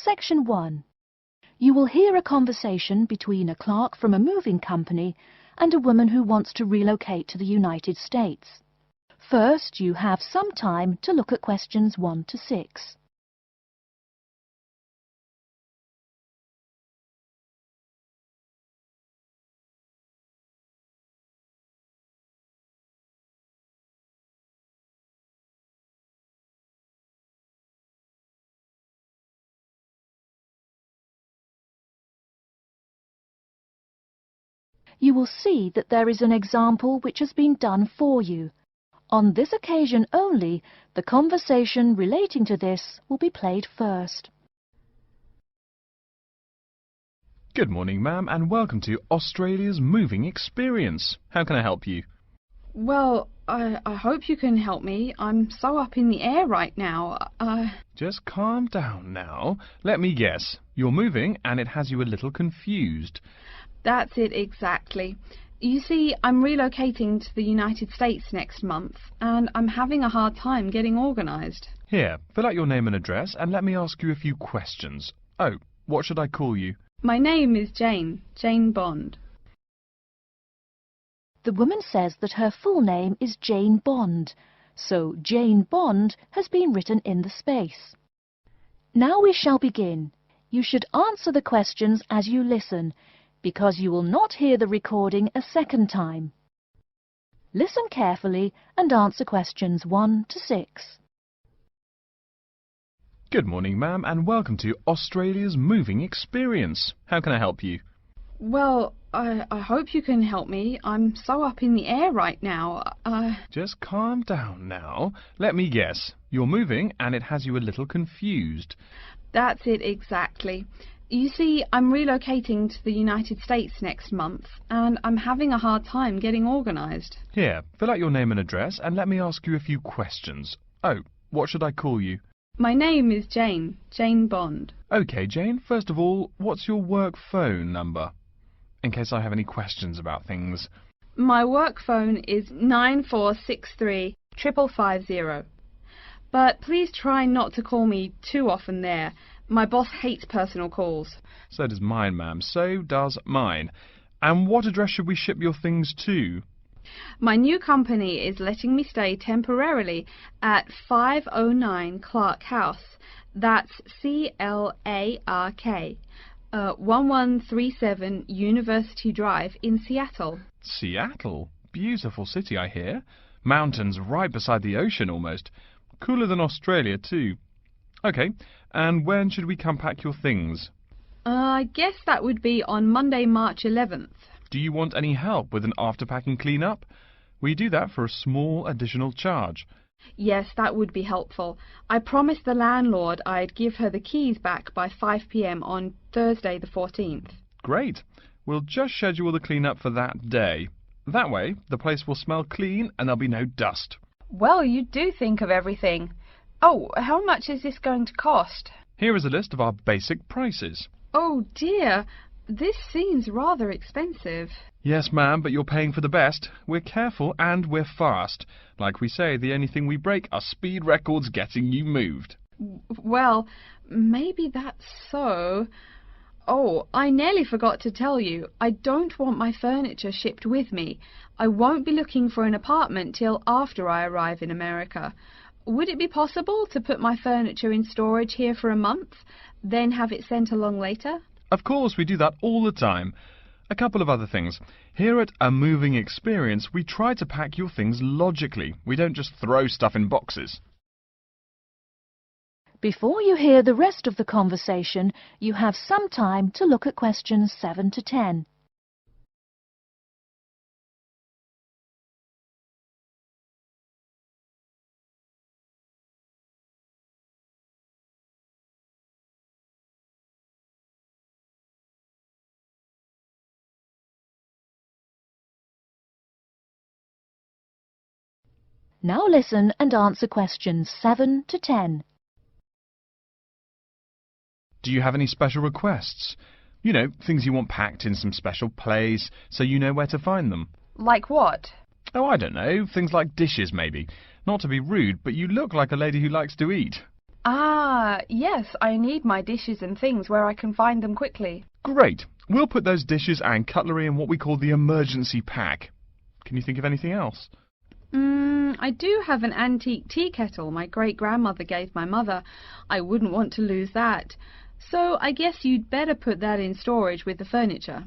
Section 1. You will hear a conversation between a clerk from a moving company and a woman who wants to relocate to the United States. First, you have some time to look at questions 1 to 6. You will see that there is an example which has been done for you. On this occasion only, the conversation relating to this will be played first. Good morning, ma'am, and welcome to Australia's Moving Experience. How can I help you? Well, I hope you can help me. I'm so up in the air right now. Just calm down now. Let me guess. You're moving and it has you a little confused. That's it exactly. You see, I'm relocating to the United States next month, and I'm having a hard time getting organised. Here, fill out your name and address and let me ask you a few questions. Oh, what should I call you? My name is Jane Bond. The woman says that her full name is Jane Bond, so Jane Bond has been written in the space. Now we shall begin. You should answer the questions as you listen, because you will not hear the recording a second time. Listen carefully and answer questions 1 to 6. Good morning, ma'am, and welcome to Australia's Moving Experience. How can I help you? Well, I hope you can help me. I'm so up in the air right now. Just calm down now. Let me guess. You're moving and it has you a little confused. That's it exactly. You see, I'm relocating to the United States next month, and I'm having a hard time getting organised. Here, fill out your name and address and let me ask you a few questions. Oh, what should I call you? My name is Jane Bond. OK, Jane, first of all, what's your work phone number? In case I have any questions about things. My work phone is 9463 550. But please try not to call me too often there. My boss hates personal calls. So does mine, ma'am. So does mine. And what address should we ship your things to? My new company is letting me stay temporarily at 509 Clark House. That's CLARK, 1137 University Drive in Seattle. Seattle? Beautiful city, I hear. Mountains right beside the ocean almost. Cooler than Australia, too. OK, and when should we come pack your things? I guess that would be on Monday, March 11th. Do you want any help with an after-packing clean-up? We do that for a small additional charge. Yes, that would be helpful. I promised the landlord I'd give her the keys back by 5 p.m. on Thursday the 14th. Great. We'll just schedule the clean-up for that day. That way, the place will smell clean and there'll be no dust. Well, you do think of everything. Oh, how much is this going to cost? Here is a list of our basic prices. Oh dear, this seems rather expensive. Yes, ma'am, but you're paying for the best. We're careful and we're fast. Like we say, the only thing we break are speed records getting you moved. Well, maybe that's so. Oh, I nearly forgot to tell you. I don't want my furniture shipped with me. I won't be looking for an apartment till after I arrive in America. Would it be possible to put my furniture in storage here for a month, then have it sent along later? Of course, we do that all the time. A couple of other things. Here at A Moving Experience, we try to pack your things logically. We don't just throw stuff in boxes. Before you hear the rest of the conversation, you have some time to look at questions 7 to 10. Now listen and answer questions 7 to 10. Do you have any special requests? You know, things you want packed in some special place, so you know where to find them. Like what? Oh, I don't know. Things like dishes, maybe. Not to be rude, but you look like a lady who likes to eat. Ah, yes, I need my dishes and things where I can find them quickly. Great. We'll put those dishes and cutlery in what we call the emergency pack. Can you think of anything else? I do have an antique tea kettle my great-grandmother gave my mother. I wouldn't want to lose that. So I guess you'd better put that in storage with the furniture.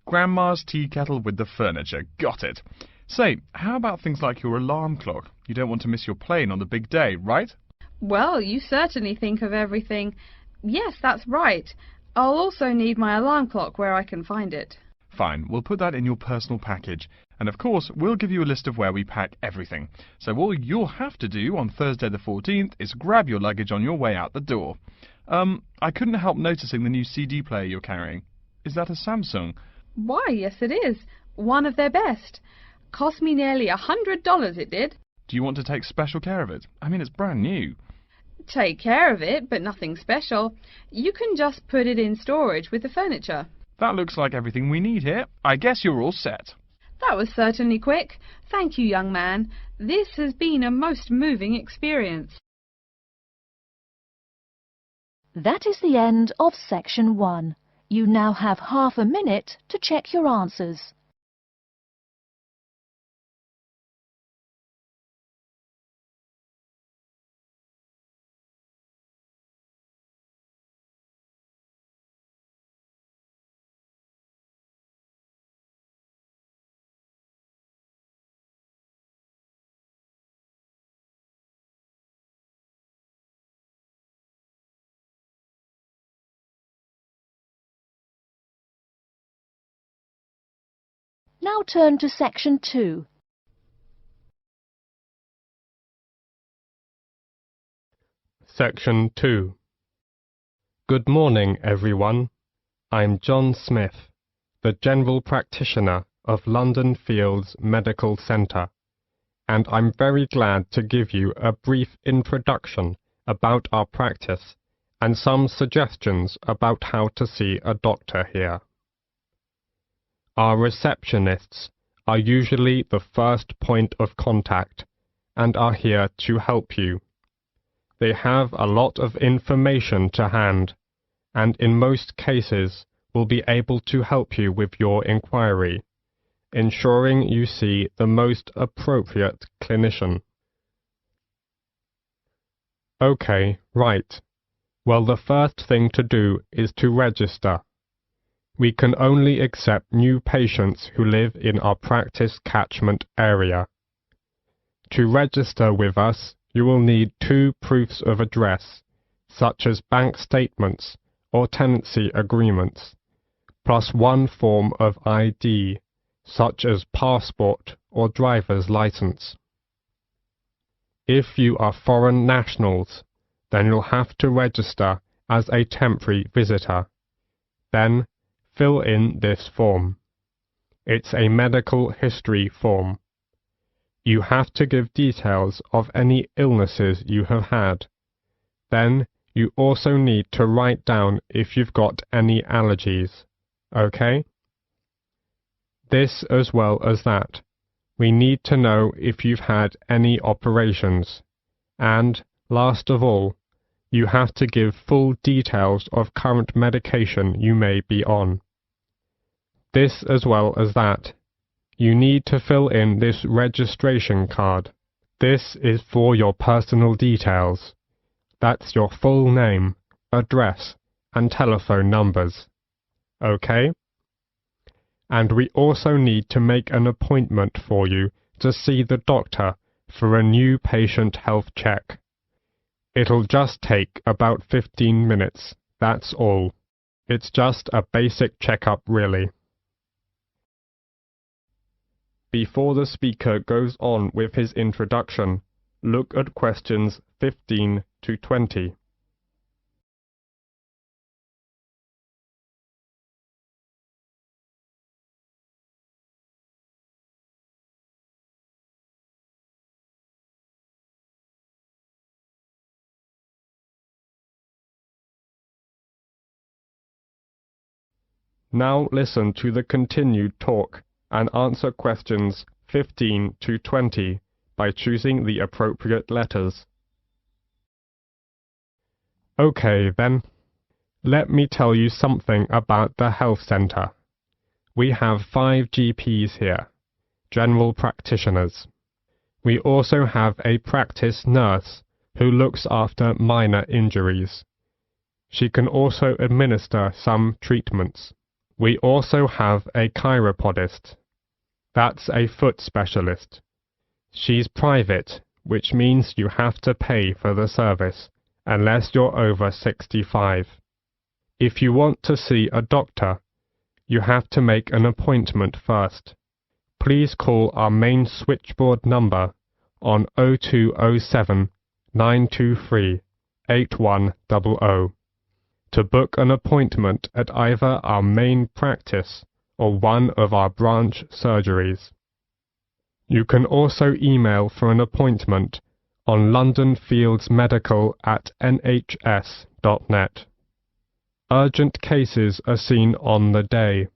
Grandma's tea kettle with the furniture. Got it. Say, how about things like your alarm clock? You don't want to miss your plane on the big day, right? Well, you certainly think of everything. Yes, that's right. I'll also need my alarm clock where I can find it. Fine, we'll put that in your personal package. And of course, we'll give you a list of where we pack everything. So all you'll have to do on Thursday the 14th is grab your luggage on your way out the door. I couldn't help noticing the new CD player you're carrying. Is that a Samsung? Why, yes it is. One of their best. Cost me nearly $100, it did. Do you want to take special care of it? I mean, it's brand new. Take care of it, but nothing special. You can just put it in storage with the furniture. That looks like everything we need here. I guess you're all set. That was certainly quick. Thank you, young man. This has been a most moving experience. That is the end of section 1. You now have half a minute to check your answers. Now turn to section 2. Section 2. Good morning, everyone. I'm John Smith, the General Practitioner of London Fields Medical Centre, and I'm very glad to give you a brief introduction about our practice and some suggestions about how to see a doctor here. Our receptionists are usually the first point of contact and are here to help you. They have a lot of information to hand, and in most cases will be able to help you with your inquiry, ensuring you see the most appropriate clinician. Okay, right. Well, the first thing to do is to register. We can only accept new patients who live in our practice catchment area. To register with us, you will need 2 proofs of address, such as bank statements or tenancy agreements, plus 1 form of ID, such as passport or driver's license. If you are foreign nationals, then you'll have to register as a temporary visitor. Then, fill in this form. It's a medical history form. You have to give details of any illnesses you have had. Then, you also need to write down if you've got any allergies. Okay? This as well as that. We need to know if you've had any operations. And, last of all, you have to give full details of current medication you may be on. This as well as that. You need to fill in this registration card. This is for your personal details. That's your full name, address, and telephone numbers. Okay? And we also need to make an appointment for you to see the doctor for a new patient health check. It'll just take about 15 minutes, that's all. It's just a basic checkup, really. Before the speaker goes on with his introduction, look at questions 15 to 20. Now listen to the continued talk and answer questions 15 to 20 by choosing the appropriate letters. Okay, then. Let me tell you something about the health centre. We have 5 GPs here, general practitioners. We also have a practice nurse who looks after minor injuries. She can also administer some treatments. We also have a chiropodist. That's a foot specialist. She's private, which means you have to pay for the service, unless you're over 65. If you want to see a doctor, you have to make an appointment first. Please call our main switchboard number on 0207 923 8100 to book an appointment at either our main practice or one of our branch surgeries. You can also email for an appointment on londonfieldsmedical@nhs.net. Urgent cases are seen on the day.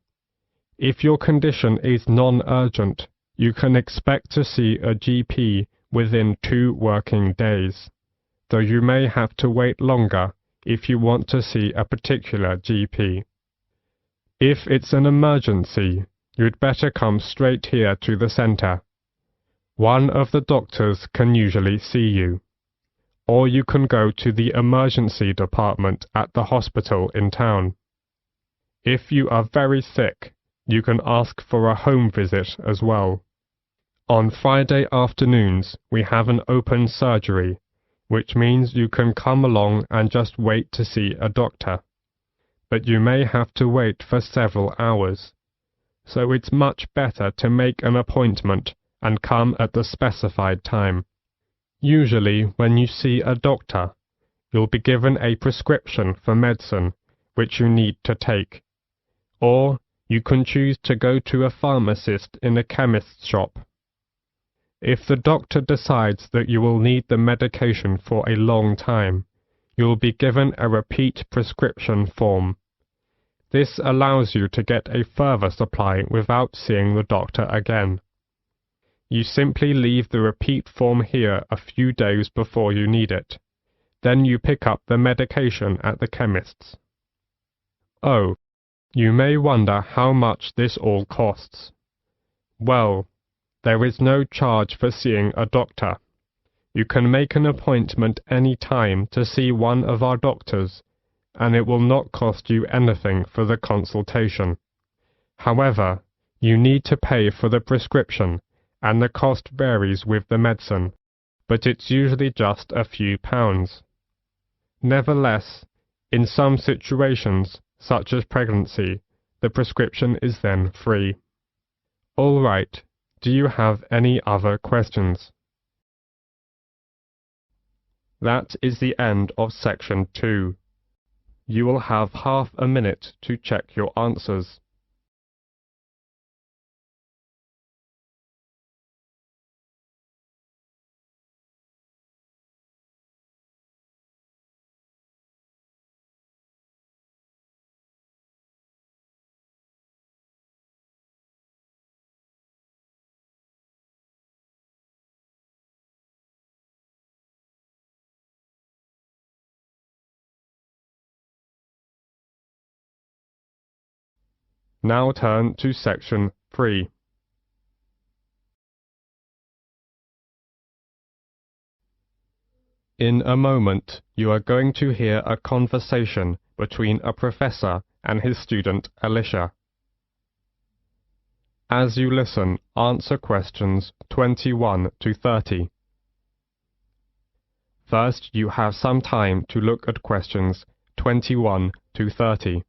If your condition is non-urgent, you can expect to see a GP within 2 working days, though you may have to wait longer if you want to see a particular GP. If it's an emergency, you'd better come straight here to the centre. One of the doctors can usually see you. Or you can go to the emergency department at the hospital in town. If you are very sick, you can ask for a home visit as well. On Friday afternoons, we have an open surgery, which means you can come along and just wait to see a doctor. But you may have to wait for several hours, so it's much better to make an appointment and come at the specified time. Usually, when you see a doctor, you'll be given a prescription for medicine which you need to take, or you can choose to go to a pharmacist in a chemist's shop. If the doctor decides that you will need the medication for a long time, you will be given a repeat prescription form. This allows you to get a further supply without seeing the doctor again. You simply leave the repeat form here a few days before you need it. Then you pick up the medication at the chemist's. Oh, you may wonder how much this all costs. Well, there is no charge for seeing a doctor. You can make an appointment any time to see one of our doctors, and it will not cost you anything for the consultation. However, you need to pay for the prescription, and the cost varies with the medicine, but it's usually just a few pounds. Nevertheless, in some situations, such as pregnancy, the prescription is then free. All right, do you have any other questions? That is the end of section 2. You will have half a minute to check your answers. Now turn to section 3. In a moment, you are going to hear a conversation between a professor and his student Alicia. As you listen, answer questions 21 to 30. First, you have some time to look at questions 21 to 30.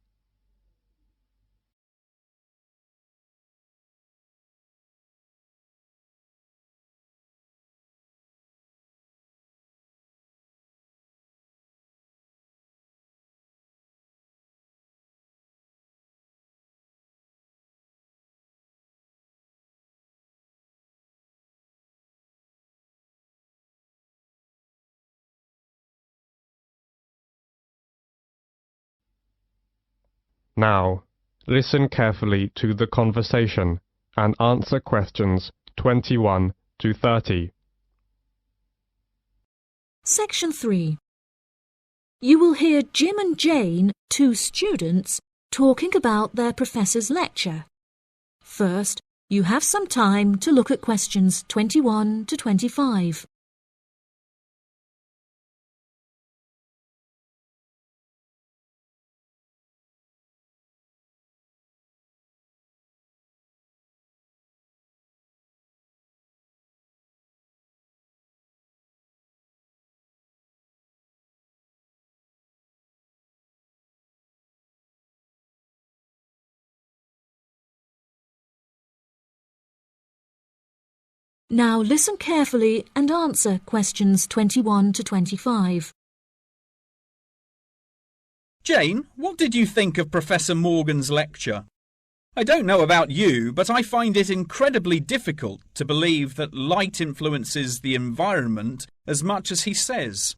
Now, listen carefully to the conversation and answer questions 21 to 30. Section 3. You will hear Jim and Jane, two students, talking about their professor's lecture. First, you have some time to look at questions 21 to 25. Now listen carefully and answer questions 21 to 25. Jane, what did you think of Professor Morgan's lecture? I don't know about you, but I find it incredibly difficult to believe that light influences the environment as much as he says.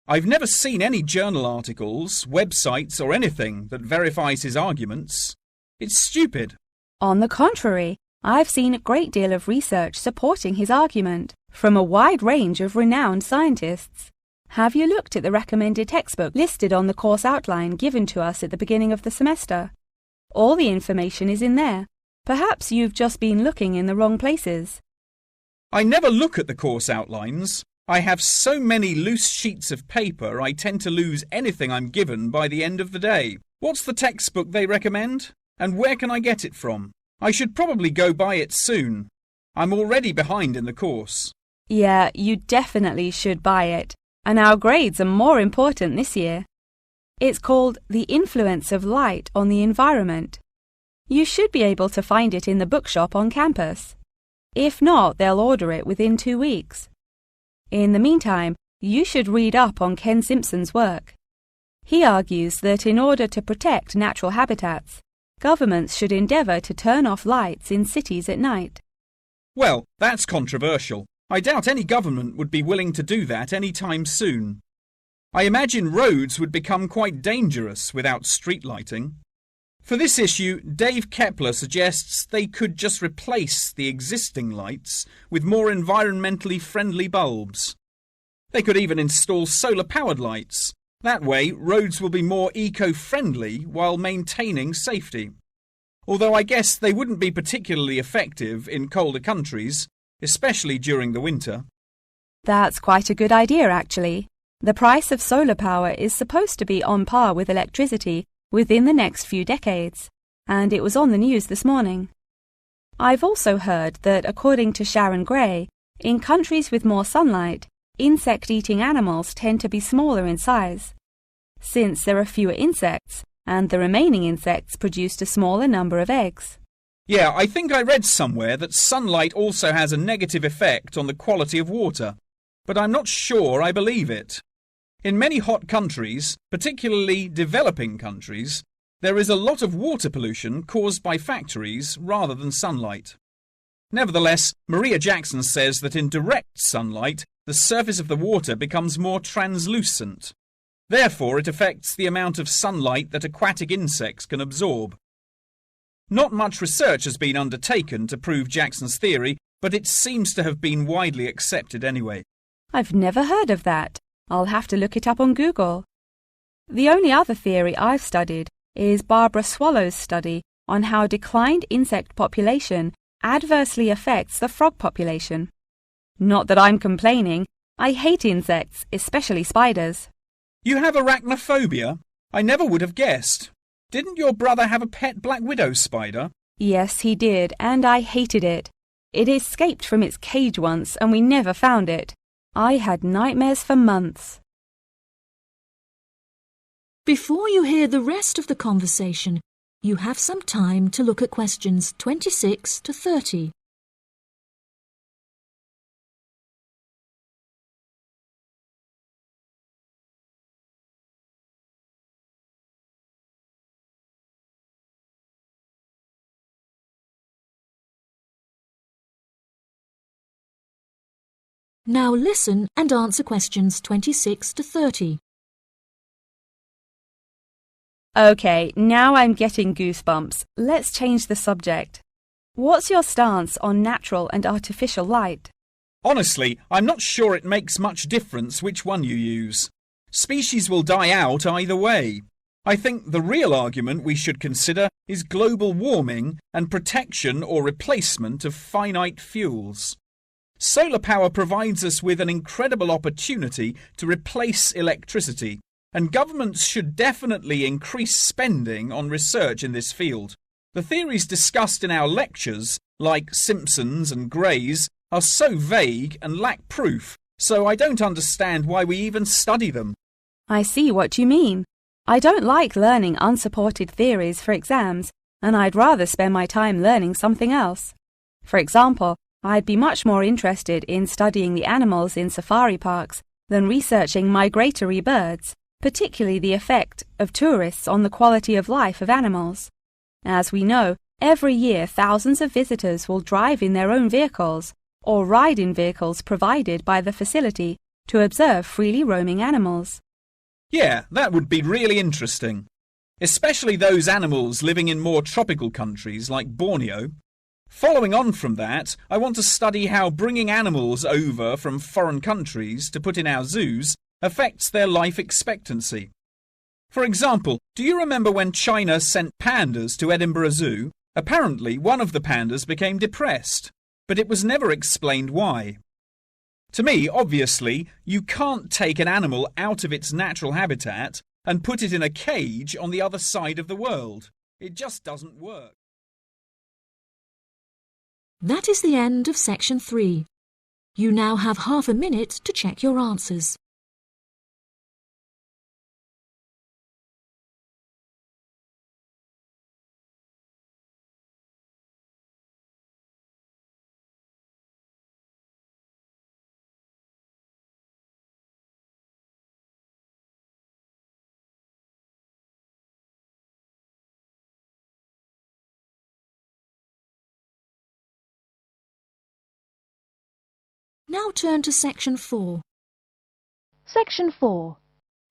I've never seen any journal articles, websites or anything that verifies his arguments. It's stupid. On the contrary, I've seen a great deal of research supporting his argument from a wide range of renowned scientists. Have you looked at the recommended textbook listed on the course outline given to us at the beginning of the semester? All the information is in there. Perhaps you've just been looking in the wrong places. I never look at the course outlines. I have so many loose sheets of paper I tend to lose anything I'm given by the end of the day. What's the textbook they recommend? And where can I get it from? I should probably go buy it soon. I'm already behind in the course. Yeah, you definitely should buy it. And our grades are more important this year. It's called The Influence of Light on the Environment. You should be able to find it in the bookshop on campus. If not, they'll order it within 2 weeks. In the meantime, you should read up on Ken Simpson's work. He argues that in order to protect natural habitats, governments should endeavour to turn off lights in cities at night. Well, that's controversial. I doubt any government would be willing to do that any time soon. I imagine roads would become quite dangerous without street lighting. For this issue, Dave Kepler suggests they could just replace the existing lights with more environmentally friendly bulbs. They could even install solar-powered lights. That way, roads will be more eco-friendly while maintaining safety. Although I guess they wouldn't be particularly effective in colder countries, especially during the winter. That's quite a good idea, actually. The price of solar power is supposed to be on par with electricity within the next few decades, and it was on the news this morning. I've also heard that, according to Sharon Gray, in countries with more sunlight, insect-eating animals tend to be smaller in size. Since there are fewer insects, and the remaining insects produced a smaller number of eggs. Yeah, I think I read somewhere that sunlight also has a negative effect on the quality of water, but I'm not sure I believe it. In many hot countries, particularly developing countries, there is a lot of water pollution caused by factories rather than sunlight. Nevertheless, Maria Jackson says that in direct sunlight, the surface of the water becomes more translucent. Therefore, it affects the amount of sunlight that aquatic insects can absorb. Not much research has been undertaken to prove Jackson's theory, but it seems to have been widely accepted anyway. I've never heard of that. I'll have to look it up on Google. The only other theory I've studied is Barbara Swallow's study on how declined insect population adversely affects the frog population. Not that I'm complaining. I hate insects, especially spiders. You have arachnophobia? I never would have guessed. Didn't your brother have a pet black widow spider? Yes, he did, and I hated it. It escaped from its cage once, and we never found it. I had nightmares for months. Before you hear the rest of the conversation, you have some time to look at questions 26 to 30. Now listen and answer questions 26 to 30. Okay, now I'm getting goosebumps. Let's change the subject. What's your stance on natural and artificial light? Honestly, I'm not sure it makes much difference which one you use. Species will die out either way. I think the real argument we should consider is global warming and protection or replacement of finite fuels. Solar power provides us with an incredible opportunity to replace electricity, and governments should definitely increase spending on research in this field. The theories discussed in our lectures, like Simpson's and Gray's, are so vague and lack proof, so I don't understand why we even study them. I see what you mean. I don't like learning unsupported theories for exams, and I'd rather spend my time learning something else. For example, I'd be much more interested in studying the animals in safari parks than researching migratory birds, particularly the effect of tourists on the quality of life of animals. As we know, every year thousands of visitors will drive in their own vehicles or ride in vehicles provided by the facility to observe freely roaming animals. Yeah, that would be really interesting. Especially those animals living in more tropical countries like Borneo. Following on from that, I want to study how bringing animals over from foreign countries to put in our zoos affects their life expectancy. For example, do you remember when China sent pandas to Edinburgh Zoo? Apparently, one of the pandas became depressed, but it was never explained why. To me, obviously, you can't take an animal out of its natural habitat and put it in a cage on the other side of the world. It just doesn't work. That is the end of section 3. You now have half a minute to check your answers. Now turn to section 4. Section 4.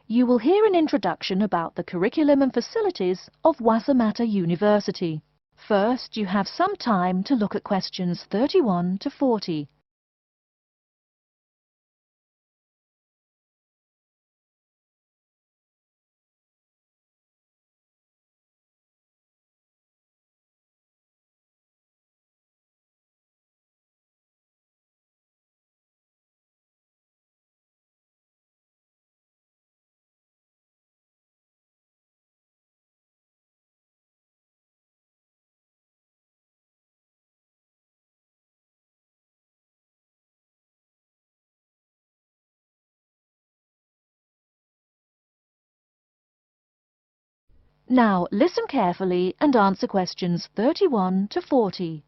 You will hear an introduction about the curriculum and facilities of Wassamata University. First, you have some time to look at questions 31 to 40. Now listen carefully and answer questions 31 to 40.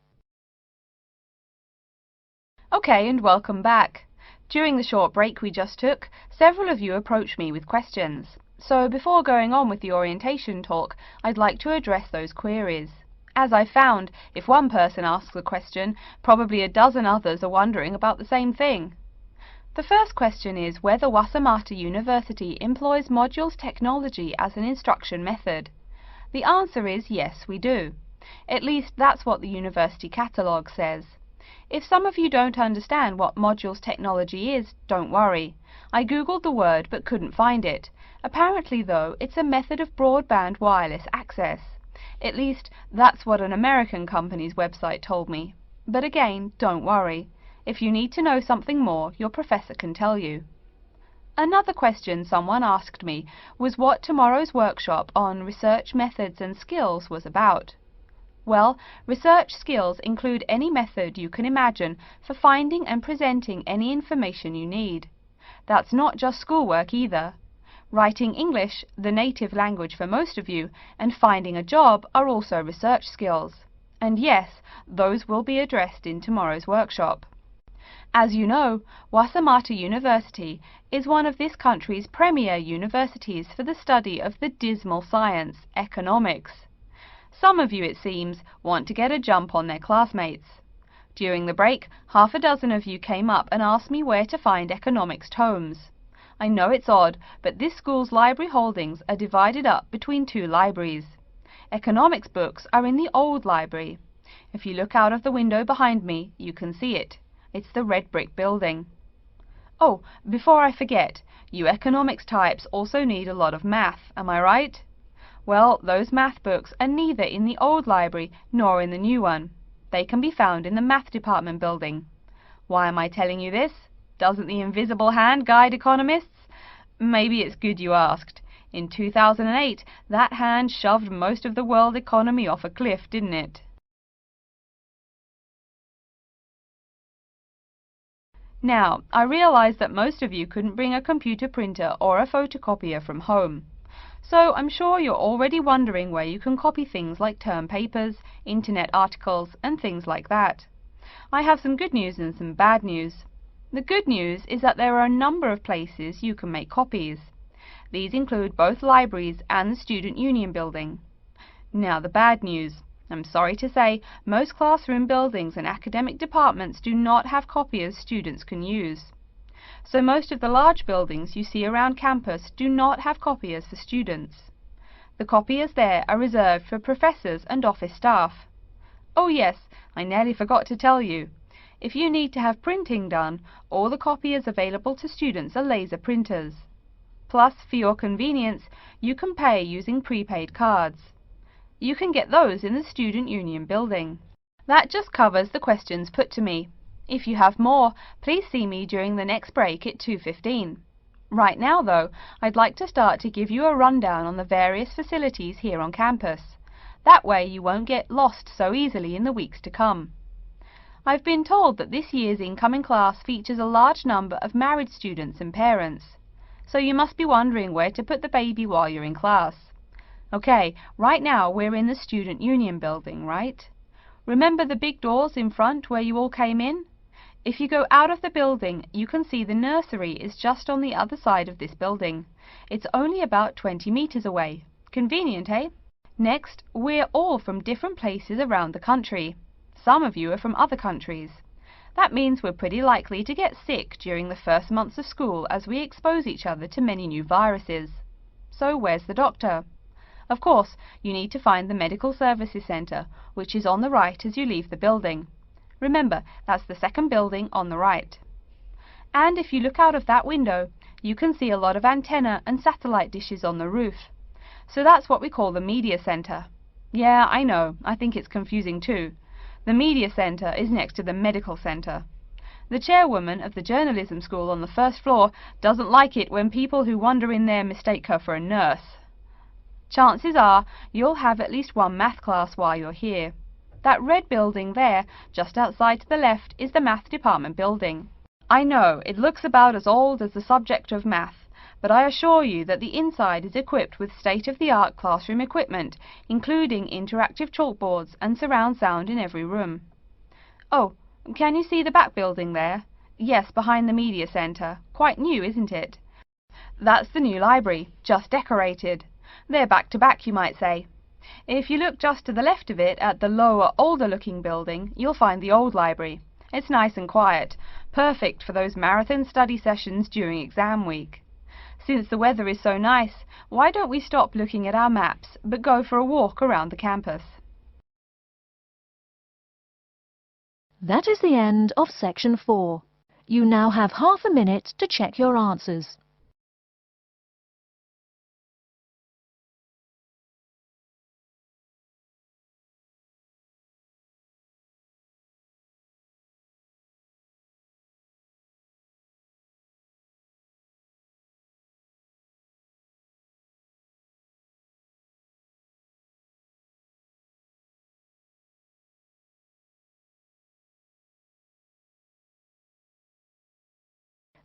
Okay, and welcome back. During the short break we just took, several of you approached me with questions. So before going on with the orientation talk, I'd like to address those queries. As I found, if one person asks a question, probably a dozen others are wondering about the same thing. The first question is whether Wassamata University employs modules technology as an instruction method. The answer is yes, we do. At least that's what the university catalogue says. If some of you don't understand what modules technology is, don't worry. I googled the word but couldn't find it. Apparently though, it's a method of broadband wireless access. At least that's what an American company's website told me. But again, don't worry. If you need to know something more, your professor can tell you. Another question someone asked me was what tomorrow's workshop on research methods and skills was about. Well, research skills include any method you can imagine for finding and presenting any information you need. That's not just schoolwork either. Writing English, the native language for most of you, and finding a job are also research skills. And yes, those will be addressed in tomorrow's workshop. As you know, Wassamata University is one of this country's premier universities for the study of the dismal science, economics. Some of you, it seems, want to get a jump on their classmates. During the break, half a dozen of you came up and asked me where to find economics tomes. I know it's odd, but this school's library holdings are divided up between two libraries. Economics books are in the old library. If you look out of the window behind me, you can see it. It's the red brick building. Oh, before I forget, you economics types also need a lot of math, am I right? Well, those math books are neither in the old library nor in the new one. They can be found in the math department building. Why am I telling you this? Doesn't the invisible hand guide economists? Maybe it's good you asked. In 2008, that hand shoved most of the world economy off a cliff, didn't it? Now, I realize that most of you couldn't bring a computer printer or a photocopier from home. So I'm sure you're already wondering where you can copy things like term papers, internet articles, and things like that. I have some good news and some bad news. The good news is that there are a number of places you can make copies. These include both libraries and the Student Union building. Now the bad news. I'm sorry to say, most classroom buildings and academic departments do not have copiers students can use. So most of the large buildings you see around campus do not have copiers for students. The copiers there are reserved for professors and office staff. Oh yes, I nearly forgot to tell you. If you need to have printing done, all the copiers available to students are laser printers. Plus, for your convenience, you can pay using prepaid cards. You can get those in the Student Union building. That just covers the questions put to me. If you have more, please see me during the next break at 2:15. Right now, though, I'd like to start to give you a rundown on the various facilities here on campus. That way you won't get lost so easily in the weeks to come. I've been told that this year's incoming class features a large number of married students and parents. So you must be wondering where to put the baby while you're in class. Okay, right now we're in the Student Union building, right? Remember the big doors in front where you all came in? If you go out of the building, you can see the nursery is just on the other side of this building. It's only about 20 meters away. Convenient, eh? Next, we're all from different places around the country. Some of you are from other countries. That means we're pretty likely to get sick during the first months of school as we expose each other to many new viruses. So where's the doctor? Of course, you need to find the Medical Services Centre, which is on the right as you leave the building. Remember, that's the second building on the right. And if you look out of that window, you can see a lot of antenna and satellite dishes on the roof. So that's what we call the Media Centre. Yeah, I know, I think it's confusing too. The Media Centre is next to the Medical Centre. The chairwoman of the journalism school on the first floor doesn't like it when people who wander in there mistake her for a nurse. Chances are you'll have at least one math class while you're here. That red building there, just outside to the left, is the math department building. I know, it looks about as old as the subject of math, but I assure you that the inside is equipped with state-of-the-art classroom equipment, including interactive chalkboards and surround sound in every room. Oh, can you see the back building there? Yes, behind the Media Centre. Quite new, isn't it? That's the new library, just decorated. They're back to back, you might say. If you look just to the left of it at the lower, older-looking building, you'll find the old library. It's nice and quiet, perfect for those marathon study sessions during exam week. Since the weather is so nice, why don't we stop looking at our maps, but go for a walk around the campus? That is the end of section 4. You now have half a minute to check your answers.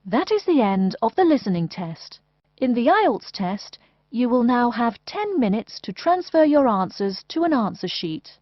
That is the end of the listening test. In the IELTS test, you will now have 10 minutes to transfer your answers to an answer sheet.